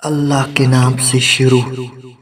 اللہ کے نام سے شروع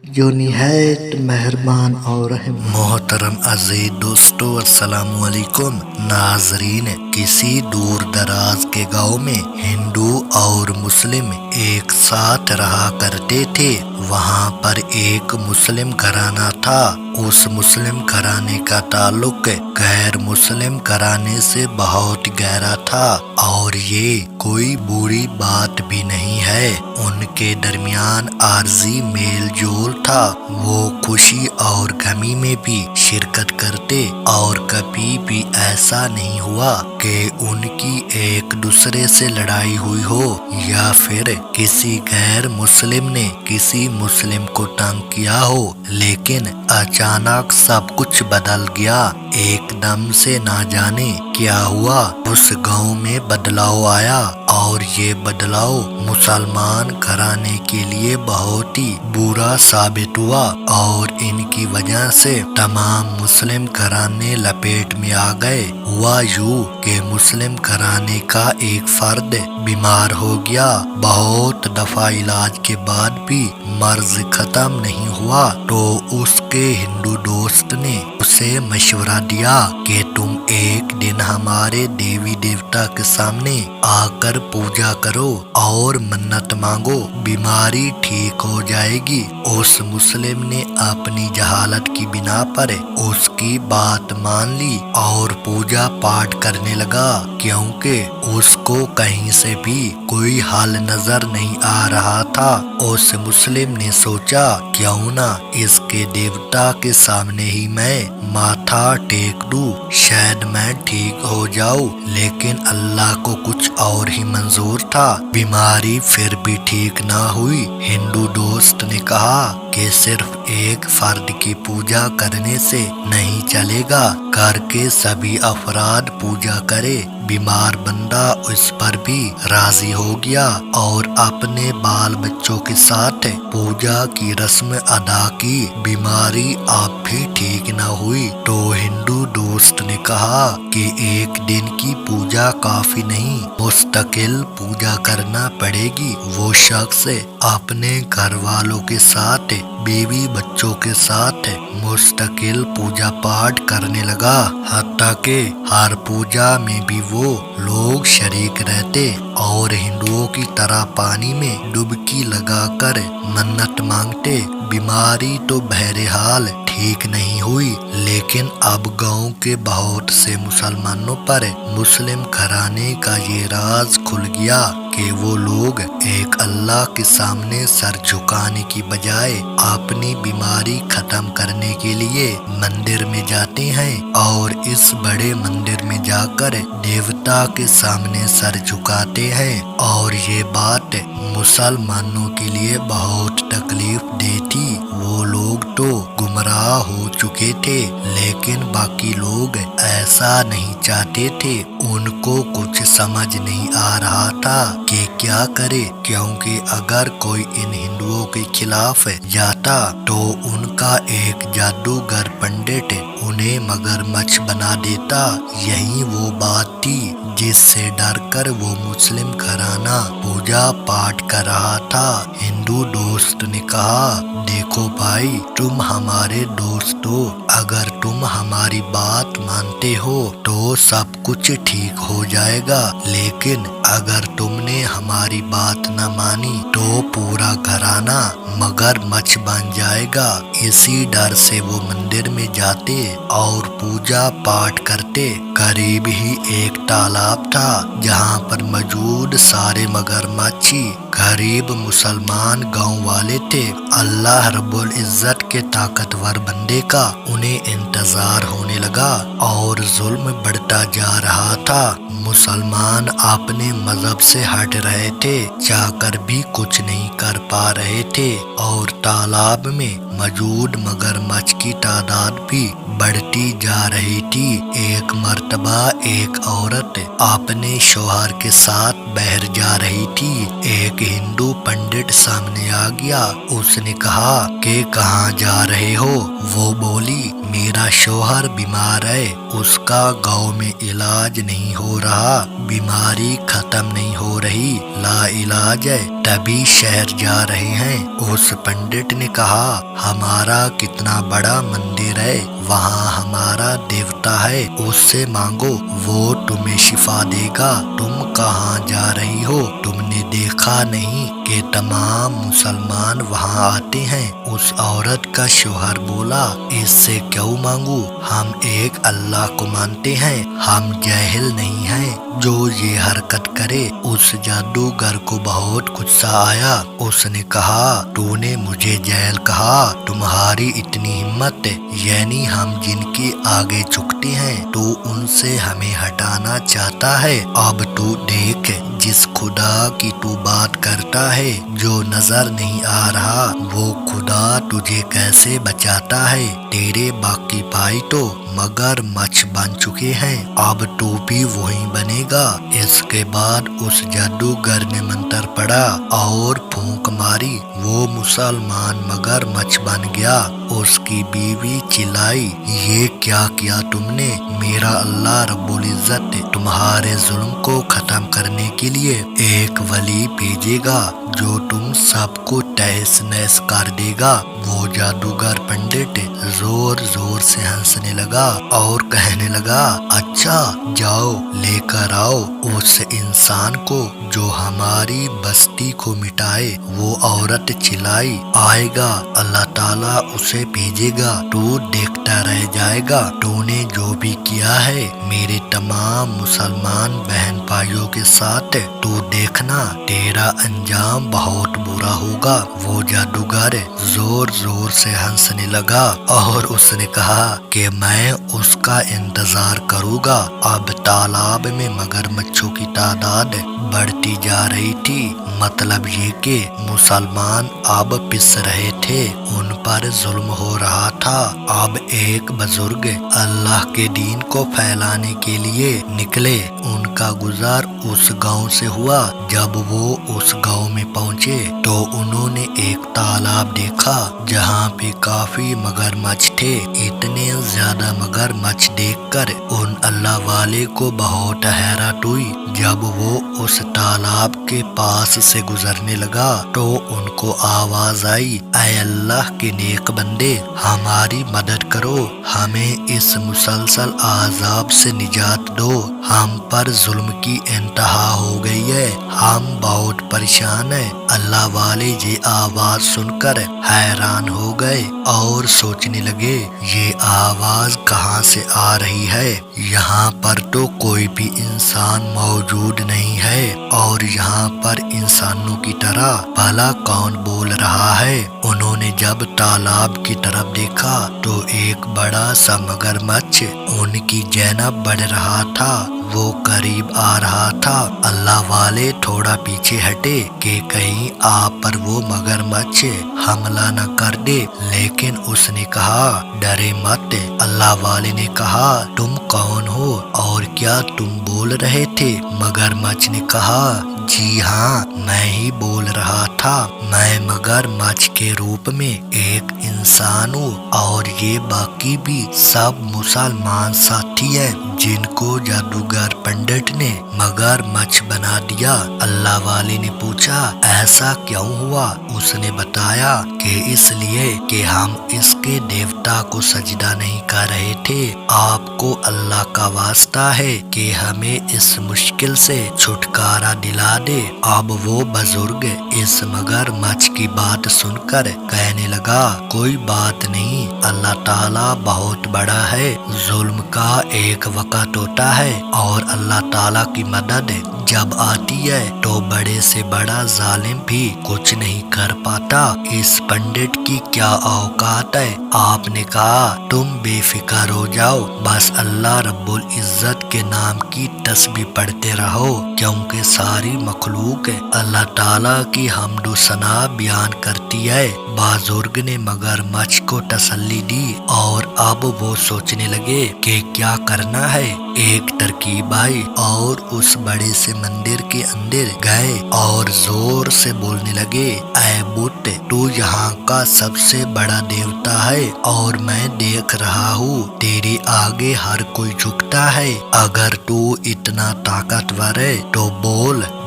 جو نہایت مہربان اور رحم۔ محترم عزیز دوستو، السلام علیکم ناظرین۔ کسی دور دراز کے گاؤں میں ہندو اور مسلم ایک ساتھ رہا کرتے تھے۔ وہاں پر ایک مسلم گھرانہ تھا۔ اس مسلم گھرانے کا تعلق غیر مسلم گھرانے سے بہت گہرا تھا، اور یہ کوئی بری بات بھی نہیں ہے۔ ان کے درمیان عارضی میل جول تھا۔ وہ خوشی اور غمی میں بھی شرکت کرتے، اور کبھی بھی ایسا نہیں ہوا کہ ان کی ایک دوسرے سے لڑائی ہوئی ہو، یا پھر کسی غیر مسلم نے کسی مسلم کو تنگ کیا ہو۔ لیکن اچانک سب کچھ بدل گیا۔ ایک دم سے نہ جانے کیا ہوا، اس گاؤں میں بدلاؤ آیا، اور یہ بدلاؤ مسلمان گھرانے کے لیے بہت ہی برا ثابت ہوا، اور ان کی وجہ سے تمام مسلم گھرانے لپیٹ میں آ گئے۔ ہوا یوں کہ مسلم گھرانے کا ایک فرد بیمار ہو گیا۔ بہت دفعہ علاج کے بعد بھی مرض ختم نہیں ہوا، تو اس کے ہندو دوست نے اسے مشورہ دیا کہ تم ایک دن ہمارے دیوی دیوتا کے سامنے آ کر پوجا کرو اور منت مانگو، بیماری ٹھیک ہو جائے گی۔ اس مسلم نے اپنی جہالت کی بنا پر اس کی بات مان لی اور پوجا پاٹ کرنے لگا، کیونکہ اس کو کہیں سے بھی کوئی حل نظر نہیں آ رہا تھا۔ اس مسلم نے سوچا کیوں نہ اس کے دیوتا کے سامنے ہی میں ماتھا ٹیک دوں، شاید میں ٹھیک ہو جاؤں۔ لیکن اللہ کو کچھ اور ہی منظور تھا، بیماری پھر بھی ٹھیک نہ ہوئی۔ ہندو دوست نے کہا کہ صرف ایک فرد کی پوجا کرنے سے نہیں چلے گا، گھر کے سبھی افراد پوجا کرے۔ بیمار بندہ اس پر بھی راضی ہو گیا اور اپنے بال بچوں کے ساتھ پوجا کی رسم ادا کی۔ بیماری اب بھی ٹھیک نہ ہوئی تو ہندو دوست نے کہا کہ ایک دن کی پوجا کافی نہیں، مستقل پوجا کرنا پڑے گی۔ وہ شخص اپنے گھر والوں کے ساتھ، بیوی بچوں کے ساتھ مستقل پوجا پاٹ کرنے لگا، حتیٰ کہ ہر پوجا میں بھی وہ لوگ شریک رہتے اور ہندوؤں کی طرح پانی میں ڈبکی لگا کر منت مانگتے۔ بیماری تو بہرحال ٹھیک نہیں ہوئی، لیکن اب گاؤں کے بہت سے مسلمانوں پر مسلم گھرانے کا یہ راز کھل گیا کہ وہ لوگ ایک اللہ کے سامنے سر جھکانے کی بجائے اپنی بیماری ختم کرنے کے لیے مندر میں جاتے ہیں، اور اس بڑے مندر میں جا کر دیوتا کے سامنے سر جھکاتے ہیں۔ اور یہ بات مسلمانوں کے لیے بہت تکلیف دہ تھی۔ وہ لوگ تو گمراہ ہو چکے تھے، لیکن باقی لوگ ایسا نہیں چاہتے تھے۔ ان کو کچھ سمجھ نہیں آ رہا تھا کہ کیا کرے، کیونکہ اگر کوئی ان ہندوؤں کے خلاف جاتا تو ان کا ایک جادوگر پنڈت انہیں مگرمچھ بنا دیتا۔ یہی وہ بات تھی جس سے ڈر کر وہ مسلم گھرانہ پوجا پاٹ کر رہا تھا۔ ہندو دوست نے کہا دیکھو بھائی، تم ہمارے دوست ہو، اگر تم ہماری بات مانتے ہو تو سب کچھ ٹھیک ہو جائے گا، لیکن اگر تم نے ہماری بات نہ مانی تو پورا گھرانہ مگرمچھ بن جائے گا۔ اسی ڈر سے وہ مندر میں جاتے اور پوجا پاٹ کرتے۔ قریب ہی ایک تالاب تھا جہاں پر موجود سارے مگرمچھ غریب مسلمان گاؤں والے تھے۔ اللہ رب العزت کے طاقتور بندے کا انہیں انتظار ہونے لگا اور ظلم بڑھتا جا رہا تھا۔ مسلمان اپنے مذہب سے ہٹ رہے تھے، چاہ کر بھی کچھ نہیں کر پا رہے تھے، اور تالاب میں موجود مگرمچھ کی تعداد بھی بڑھتی جا رہی تھی۔ ایک مرتبہ ایک عورت اپنے شوہر کے ساتھ باہر جا رہی تھی۔ ایک ہندو پنڈت سامنے آ گیا۔ اس نے کہا کہ کہاں جا رہے ہو؟ وہ بولی मेरा शौहर बीमार है, उसका गांव में इलाज नहीं हो रहा, बीमारी खत्म नहीं हो रही, ला इलाज है, तभी शहर जा रहे हैं। उस पंडित ने कहा, हमारा कितना बड़ा मंदिर है, वहाँ हमारा देवता है, उससे मांगो, वो तुम्हें शिफा देगा। तुम कहाँ जा रही हो? तुमने देखा नहीं कि तमाम मुसलमान वहाँ आते हैं? उस औरत का शौहर बोला, इससे क्यों मांगू, हम एक अल्लाह को मानते हैं, हम जाहिल नहीं हैं जो ये हरकत करे। उस जादूगर को बहुत गुस्सा आया। उसने कहा, तूने मुझे जाहिल कहा, तुम्हारी इतनी हिम्मत, यानी हम जिनके आगे झुकते हैं तो उनसे हमें हटाना चाहता है। अब तू देख, जिस खुदा की तू बात करता है, जो नजर नहीं आ रहा, वो खुदा तुझे कैसे बचाता है। तेरे बाकी भाई तो मगरमच्छ बन चुके हैं, अब तू भी वही बनेगा। इसके बाद उस जादूगर ने मंत्र पढ़ा और फूंक मारी, वो मुसलमान मगरमच्छ बन गया। उसकी बीवी चिल्लाई, ये क्या किया तुमने? मेरा अल्लाह रब्बुल इज्जत तुम्हारे जुल्म को खत्म करने के लिए एक वली भेजेगा जो तुम सबको तहस नहस कर देगा। वो जादूगर पंडित जोर जोर से हंसने लगा और कहने लगा, अच्छा जाओ लेकर आओ उस इंसान को जो हमारी बस्ती को मिटाए। वो औरत चिल्लाई, आएगा, अल्लाह ताला उसे भेजेगा, तू देखता रह जाएगा। तूने जो भी किया है मेरे तमाम मुसलमान बहन भाइयों के साथ, तू देखना तेरा अंजाम बहुत बुरा होगा। वो जादूगर जोर जोर से हंसने लगा और उसने कहा कि मैं उसका इंतजार करूंगा। अब तालाब में मगरमच्छों की तादाद बढ़ती जा रही थी। मतलब ये कि मुसलमान अब पिस रहे थे, उन पर जुल्म हो रहा था। अब एक बुजुर्ग अल्लाह के दीन को फैलाने के लिए निकले। उनका गुजार उस गांव से हुआ। जब वो उस गांव में पहुंचे तो उन्होंने एक तालाब देखा जहां पे काफी मगरमच्छ थे। इतने ज्यादा मगरमच्छ देखकर उन अल्लाह वाले को बहुत हैरत हुई। जब वो उस तालाब के पास से गुजरने लगा तो उनको आवाज आई, ऐ अल्लाह के नेक बंदे, हमारी मदद करो, हमें इस मुसलसल आजाब से निजात दो, हम पर जुल्म की इंतहा हो गई है, हम बहुत परेशान हैं। अल्लाह वाले ये आवाज सुनकर हैरान हो गए और सोचने लगे, ये आवाज कहाँ से आ रही है? यहाँ पर तो कोई भी इंसान मौजूद नहीं है और यहाँ पर इंसानों की तरह भला कौन बोल रहा है? उन्होंने जब तालाब की तरफ देखा तो एक बड़ा सा मगरमच्छ उनकी जैनब बढ़ रहा था। वो करीब आ रहा था। अल्लाह वाले थोड़ा पीछे हटे कि कहीं आप पर वो मगरमच्छ हमला न कर दे, लेकिन उसने कहा, डरे मत। अल्लाह वाले ने कहा, तुम कौन हो और क्या तुम बोल रहे थे? मगरमच्छ ने कहा, जी हाँ, मैं ही बोल रहा था। मैं मगरमच्छ के रूप में एक इंसान हूँ और ये बाकी भी सब मुसलमान साथी हैं जिनको जादूगर पंडित ने मगरमच्छ बना दिया। अल्लाह वाले ने पूछा, ऐसा क्यों हुआ? उसने बताया कि इसलिए कि हम इसके देवता को सजदा नहीं कर रहे थे। आपको अल्लाह का वास्ता है कि हमें इस मुश्किल से छुटकारा दिला दे। अब वो बुजुर्ग इस मगरमच्छ की बात सुनकर कहने लगा, कोई बात नहीं, अल्लाह ताला बहुत बड़ा है। जुल्म का एक वक़्त होता है और अल्लाह ताला की मदद जब आती है तो बड़े से बड़ा जालिम भी कुछ नहीं कर पाता। इस पंडित की क्या औकात है? आपने कहा, तुम बेफिक्र हो जाओ, बस अल्लाह रब्बुल इज्जत के नाम की तस्बीह पढ़ते रहो, क्योंकि सारी मखलूक अल्लाह ताला की हम्दो सना बयान करती है। बुजुर्ग ने मगरमच्छ को तसल्ली दी और अब वो सोचने लगे कि क्या करना है। एक तरकीब आई और उस बड़े से मंदिर के अंदर गए और जोर से बोलने लगे, ऐ बुत, तू यहाँ का सबसे बड़ा देवता है और मैं देख रहा हूँ तेरे आगे हर कोई झुकता है। अगर तू इतना ताकतवर है तो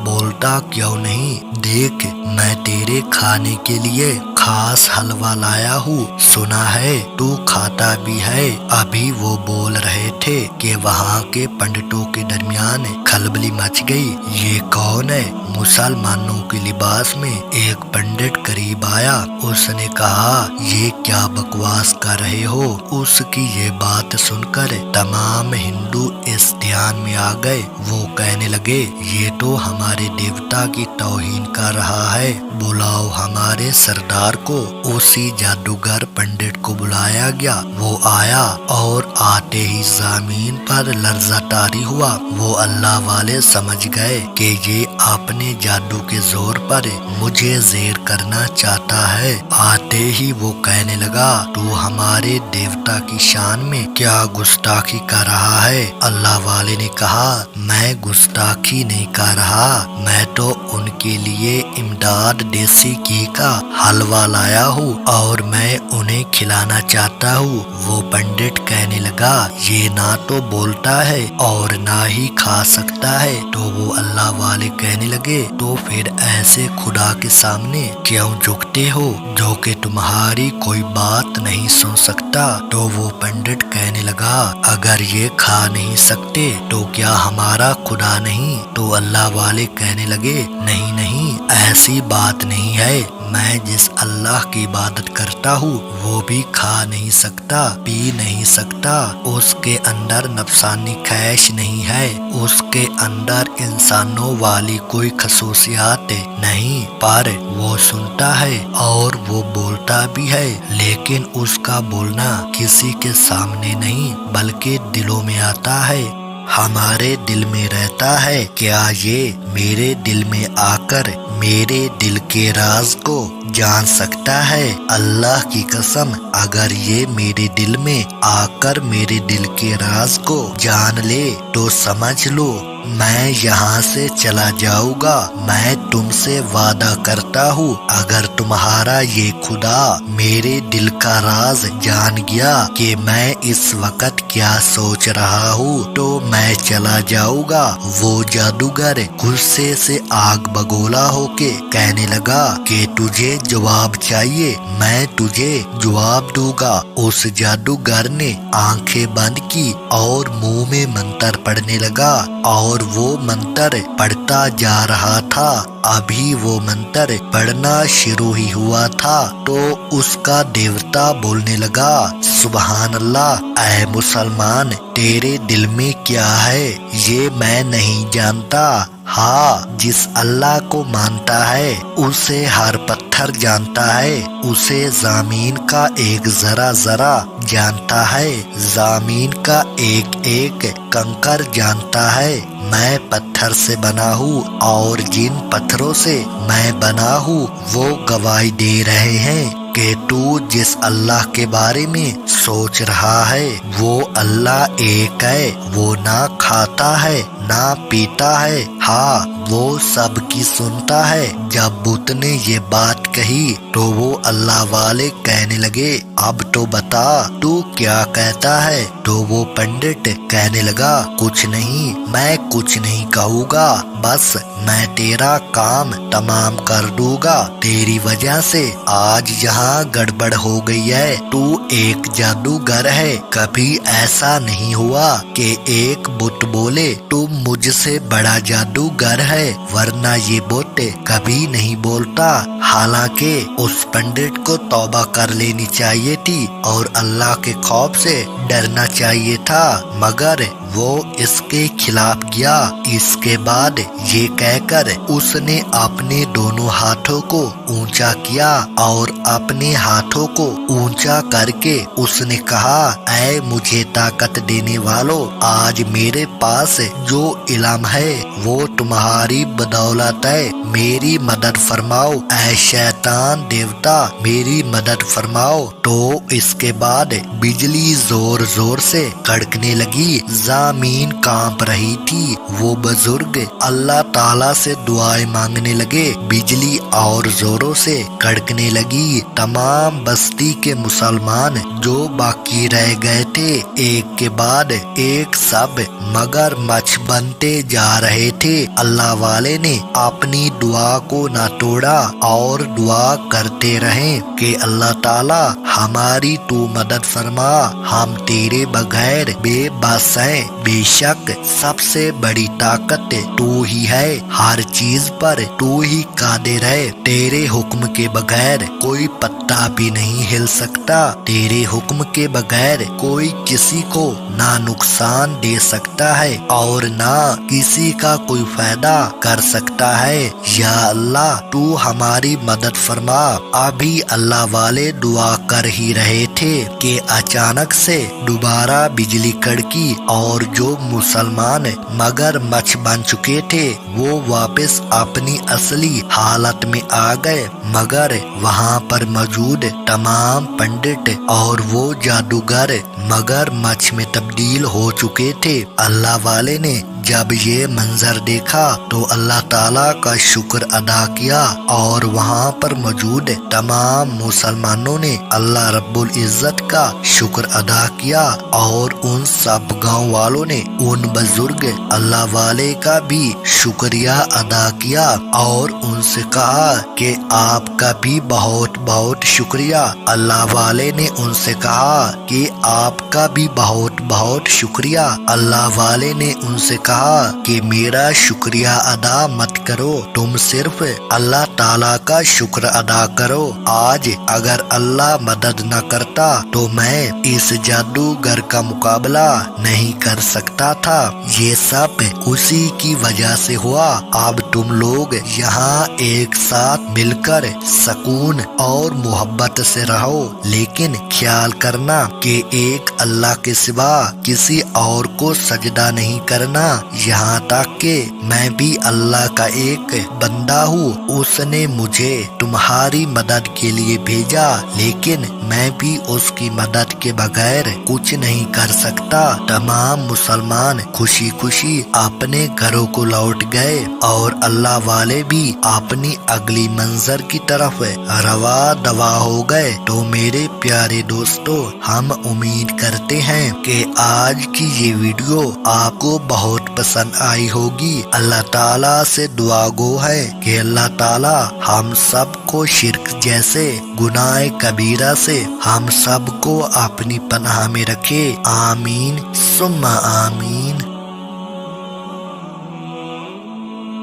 बोलता क्यों नहीं? देख, मैं तेरे खाने के लिए खास हलवा लाया हूँ, सुना है तू खाता भी है। अभी वो बोल रहे थे कि वहाँ के पंडितों के दरमियान खलबली मच गई। ये कौन है? मुसलमानों के लिबास में एक पंडित करीब आया। उसने कहा, ये क्या बकवास कर रहे हो? उसकी ये बात सुनकर तमाम हिंदू इस ध्यान में आ गए। वो कहने लगे, ये तो हमारे देवता की तौहीन कर रहा है, बुलाओ हमारे सरदार को। उसी जादूगर पंडित को बुलाया गया। वो आया और आते ही जमीन पर लर्जा तारी हुआ। वो अल्लाह वाले समझ गए कि ये अपने जादू के जोर पर मुझे ज़ेर करना चाहता है। आते ही वो कहने लगा, तू हमारे देवता की शान में क्या गुस्ताखी कर रहा है? अल्लाह वाले ने कहा, मैं गुस्ताखी नहीं कर रहा, मैं तो उनके लिए इमदाद देसी घी का हलवा लाया हूँ और मैं उन्हें खिलाना चाहता हूँ। वो पंडित कहने लगा, ये ना तो बोलता है और ना ही खा सकता है। तो वो अल्लाह वाले कहने लगे, तो फिर ऐसे खुदा के सामने क्यों झुकते हो जो कि तुम्हारी कोई बात नहीं सुन सकता? तो वो पंडित कहने लगा, अगर ये खा नहीं सकते तो क्या हमारा खुदा नहीं? तो अल्लाह वाले कहने लगे, नहीं नहीं, ऐसी बात नहीं है। मैं जिस अल्लाह की इबादत करता हूँ वो भी खा नहीं सकता, पी नहीं सकता, उसके अंदर नफसानी ख्वाहिश नहीं है, उसके अंदर इंसानों वाली कोई खसूसियात नहीं, पर वो सुनता है और वो बोलता भी है, लेकिन उसका बोलना किसी के सामने नहीं बल्कि दिलों में आता है, हमारे दिल में रहता है। क्या ये मेरे दिल में आकर मेरे दिल के राज को जान सकता है? अल्लाह की कसम, अगर ये मेरे दिल में आकर मेरे दिल के राज को जान ले तो समझ लो मैं यहाँ से चला जाऊंगा। मैं तुमसे वादा करता हूँ, अगर तुम्हारा ये खुदा मेरे दिल का राज जान गया कि मैं इस वक्त क्या सोच रहा हूँ तो मैं चला जाऊंगा। वो जादूगर गुस्से से आग बगोला होके कहने लगा कि तुझे जवाब चाहिए, मैं तुझे जवाब दूंगा। उस जादूगर ने आंखें बंद की और मुंह में मंत्र पढ़ने लगा और वो मंत्र पढ़ता जा रहा था। अभी वो मंत्र पढ़ना शुरू ही हुआ था तो उसका देवता बोलने लगा, सुबहान अल्लाह, ऐ मुसलमान, तेरे दिल में क्या है ये मैं नहीं जानता। हाँ, जिस अल्लाह को मानता है उसे हर पत्थर जानता है, उसे ज़मीन का एक जरा जरा जानता है, ज़मीन का एक एक कंकर जानता है। मैं पत्थर से बना हूँ और जिन पत्थरों से मैं बना हूँ वो गवाही दे रहे हैं कि तू जिस अल्लाह के बारे में सोच रहा है वो अल्लाह एक है। वो ना खाता है ना पीता है, हाँ वो सबकी सुनता है। जब बुत ने ये बात कही तो वो अल्लाह वाले कहने लगे, अब तो बता तू क्या कहता है? तो वो पंडित कहने लगा, कुछ नहीं, मैं कुछ नहीं कहूँगा, बस मैं तेरा काम तमाम कर दूंगा। तेरी वजह से आज यहाँ गड़बड़ हो गई है। तू एक जादूगर है, कभी ऐसा नहीं हुआ कि एक बुत बोले तुम मुझसे बड़ा जादूगर है, वरना ये बुत कभी नहीं बोलता। हालांकि उस पंडित को तौबा कर लेनी चाहिए थी और अल्लाह के खौफ से डरना चाहिए था, मगर वो इसके खिलाफ गया। इसके बाद ये कहकर उसने अपने दोनों हाथों को ऊंचा किया और अपने हाथों को ऊंचा करके उसने कहा, ऐ मुझे ताकत देने वालों, आज मेरे पास जो इल्म है वो तुम्हारी बदौलत है, मेरी मदद फरमाओ। ऐ शैतान शैतान देवता मेरी मदद फरमाओ। तो इसके बाद बिजली जोर जोर से कड़कने लगी, जमीन कांप रही थी। वो बुजुर्ग अल्लाह ताला से दुआएं मांगने लगे, बिजली और जोरों से कड़कने लगी। तमाम बस्ती के मुसलमान जो बाकी रह गए थे एक के बाद एक सब मगरमच्छ बनते जा रहे थे। अल्लाह वाले ने अपनी दुआ को ना तोड़ा और दुआ करते रहे कि अल्लाह ताला हमारी तू मदद फरमा, हम तेरे बगैर बेबस हैं। बेशक सबसे बड़ी ताकत तू ही है, हर चीज पर तू ही कादिर है। तेरे हुक्म के बगैर कोई पत्ता भी नहीं हिल सकता, तेरे हुक्म के बगैर कोई किसी को ना नुकसान दे सकता है और ना किसी का कोई फायदा कर सकता है। या अल्लाह तू हमारी मदद फरमा। अभी अल्लाह वाले दुआ कर ही रहे थे कि अचानक से दोबारा बिजली कड़की और जो मुसलमान मगरमच्छ बन चुके थे वो वापस अपनी असली हालत में आ गए। मगर वहाँ पर मौजूद तमाम पंडित और वो जादूगर मगरमच्छ में तब्दील हो चुके थे। अल्लाह वाले ने जब ये मंजर देखा तो अल्लाह ताला का शुक्र अदा किया और वहाँ पर मौजूद तमाम मुसलमानों ने अल्लाह रब्बुल इज्जत का शुक्र अदा किया और उन सब गांव वालों ने उन बुजुर्ग अल्लाह वाले का भी शुक्रिया अदा किया और उनसे कहा कि आपका भी बहुत बहुत शुक्रिया। अल्लाह वाले ने उनसे कहा कि आपका भी बहुत बहुत शुक्रिया। अल्लाह वाले ने उनसे कहा कि मेरा शुक्रिया अदा मत करो, तुम सिर्फ अल्लाह ताला का शुक्र अदा करो। आज अगर अल्लाह मदद न करता तो मैं इस जादूगर का मुकाबला नहीं कर सकता था। ये सब उसी की वजह से हुआ। अब तुम लोग यहाँ एक साथ मिलकर सुकून और मोहब्बत से रहो, लेकिन ख्याल करना कि एक अल्लाह के सिवा किसी और को सजदा नहीं करना। यहाँ तक कि मैं भी अल्लाह का एक बंदा हूँ, उसने मुझे तुम्हारी मदद के लिए भेजा, लेकिन मैं भी उसकी मदद के बगैर कुछ नहीं कर सकता। तमाम मुसलमान खुशी खुशी अपने घरों को लौट गए और अल्लाह वाले भी अपनी अगली मंजर की तरफ रवा दवा हो गए। तो मेरे प्यारे दोस्तों, हम उम्मीद करते हैं कि आज की ये वीडियो आपको बहुत पसंद आई होगी। अल्लाह ताला से दुआ गो है कि अल्लाह ताला हम सब को शिर्क जैसे गुनाह कबीरा से हम सब को अपनी पनाह में रखे। आमीन सुम्मा आमीन।